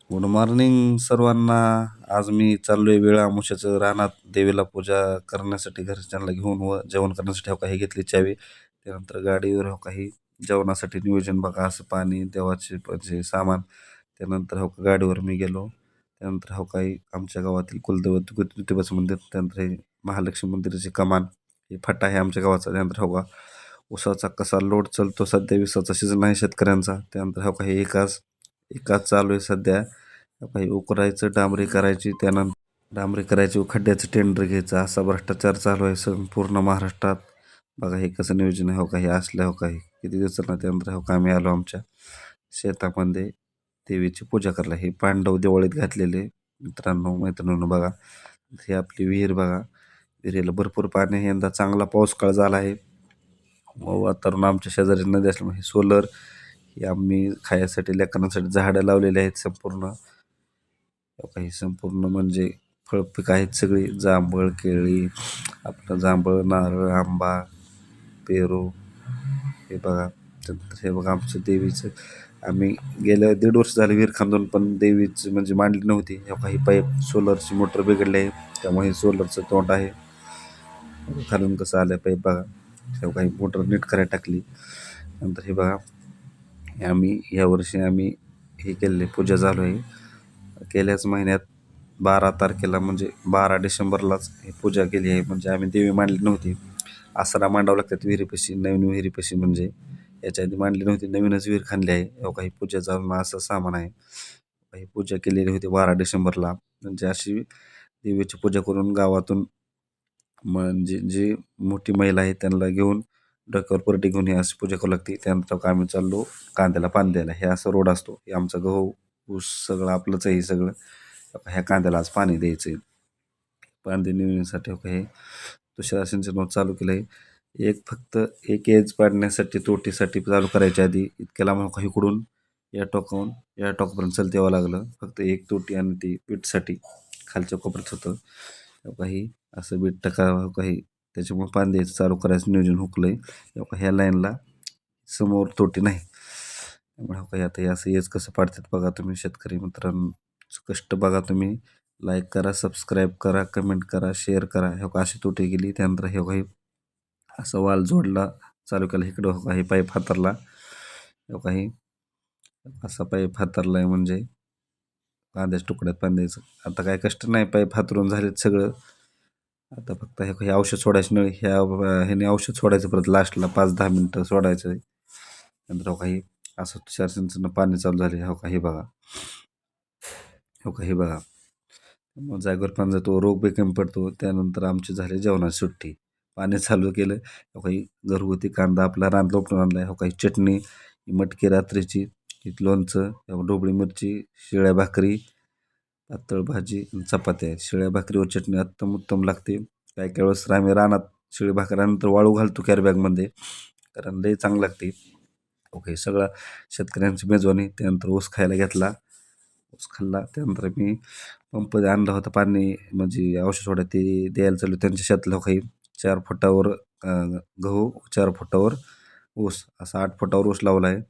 Good morning सर्वांना. आज मी चाललोय वेळा अमावस्येचं रानात देवीला पूजा करण्यासाठी घरच्यांना घेऊन व जेवण करण्यासाठी हो काही घेतली चावी. त्यानंतर गाडीवर हो काही जेवणासाठी नियोजन बघा असं पाणी देवाचे म्हणजे सामान. त्यानंतर हो का गाडीवर मी गेलो. त्यानंतर हो काही आमच्या गावातील कुलदैवत ज्योतिबाचं मंदिर, त्यानंतर हे महालक्ष्मी मंदिराची कमान, हे फटा आहे आमच्या गावाचा. त्यानंतर हो का उसाचा कसा लोड चालतो सध्या, विसाचा सीझन आहे शेतकऱ्यांचा. त्यानंतर हो काही एकाच चालू आहे सध्या. काही उकरायचं, डांबरी करायची, त्यानंतर डांबरी करायची व खड्ड्याचं टेंडर घ्यायचं, असा भ्रष्टाचार चालू आहे संपूर्ण महाराष्ट्रात. बघा हे कसं नियोजन आहे. हो का हे असलं हो का हे किती दिवसांना. त्यानंतर हो का आम्ही आलो आमच्या शेतामध्ये देवीची पूजा करायला. हे पांडव दिवाळीत घातलेले मित्रांनो मैत्रिणींनो बघा. ही आपली विहीर बघा. विहिरीला भरपूर पाणी आहे. यंदा चांगला पाऊस काळ झाला आहे. वातावरण आमच्या शेजारी नदी असल्यामुळे सोलर ही आम्ही खायासाठी लेकरांसाठी झाडं लावलेली आहेत संपूर्ण. काही संपूर्ण म्हणजे फळपिकं आहेत सगळी, जांभळ, केळी, आपलं जांभळ, नारळ, आंबा, पेरू, हे बघा. त्यानंतर हे बघा आमच्या देवीचं. आम्ही गेल्या 1.5 वर्ष झाले विहीर खांदून, पण देवीची म्हणजे मांडली नव्हती. हे काही पाईप सोलरची मोटर बिघडली आहे, त्यामुळे सोलरचं तोंड आहे. खालून कसं आलं पाईप बघा. हे काही मोटर नीट करायला टाकली. नंतर हे बघा आम्ही यावर्षी हे केलेले पूजा चालू आहे. गेल्याच महिन्यात 12 तारखेला म्हणजे 12 डिसेंबरलाच ही पूजा केली आहे. म्हणजे आम्ही देवी मांडली नव्हती. आसरा मांडावं लागतात विहिरीपाशी, नवीन विहिरीपाशी. म्हणजे याच्या आधी मांडली नव्हती, नवीनच विहीर खांदली आहे. काही पूजा चालू असं सामान आहे. काही पूजा केलेली होती 12 डिसेंबरला. म्हणजे अशी देवीची पूजा करून गावातून म्हणजे जी मोठी महिला आहे त्यांना घेऊन डोक्यावर परडी घेऊन ही अशी पूजा करावी लागते. त्यानंतर आम्ही चाललो कांद्याला पाणी द्यायला. हे असं रोड असतो. हे आमचा गहू ऊस सगळं आपलंच आहे. हे सगळं ह्या कांद्याला आज पाणी द्यायचं आहे. पाणी निवडण्यासाठी हे तुषार सिंचन चालू केलं आहे. फक्त एक एज पाडण्यासाठी तोटीसाठी चालू करायच्या आधी इतक्या लांब इकडून या टोकाहून या टोकापर्यंत चालत यावं लागलं. फक्त एक तोटी आणि ती बीटसाठी खालच्या कोपऱ्यात होतं. काही असं बीट टाका काही, त्याच्यामुळे पाणी द्यायचं चालू करायचं नियोजन हुकलं आहे. ह्या लाईनला समोर तोटी नाही, त्यामुळे काही आता हे असं हेच कसं पाडतात बघा तुम्ही शेतकरी मित्रांनो. कष्ट बघा तुम्ही. लाईक करा, सबस्क्राईब करा, कमेंट करा, शेअर करा. अशी तोटी गेली. त्यानंतर हे काही असं वाल जोडला चालू केला. इकडं हो काही पाईप हातरला. काही असा पाईप हातरला आहे म्हणजे कांद्याच्या तुकड्यात पाणी द्यायचं. आता काय कष्ट नाही, पाईप हातरून झालेत सगळं. आता फक्त हे औषध सोडायचं नळी ह्याने औषध सोडायचं, परत लास्टला 5-10 मिनटं सोडायचं. नंतर काही असं तुषार सिंचन पाणी चालू झाले. काही बघा. काही बघा मग जागेवर पाणी जातो, रोग बी कमी पडतो. त्यानंतर आमची झाली जेवणाची सुट्टी. पाणी चालू केलं. काही घरगुती कांदा आपला रान उपटून आणला आहे. काही चटणी, मटकी रात्रीची, लोणचं, ढोबळी मिरची, शिळ्या भाकरी, पातळ भाजी, चपात्या आहेत. शिळ्या भाकरीवर चटणी उत्तम लागते. काही काही वेळेस आम्ही रानात शिळी भाकऱ्यानंतर वाळू घालतो कॅरीबॅगमध्ये, कारण लई चांगलं लागते. सगळा शेतकऱ्यांची मेजवानी. त्यानंतर ऊस खायला घेतला. ऊस खाल्ला. त्यानंतर मी पंप आणला होता पाणी म्हणजे औषध सोडा ते द्यायला चालू. त्यांच्या शेतातलं काही 4 फुटावर गहू, 4 फुटावर ऊस, असा 8 फुटावर ऊस लावला आहे.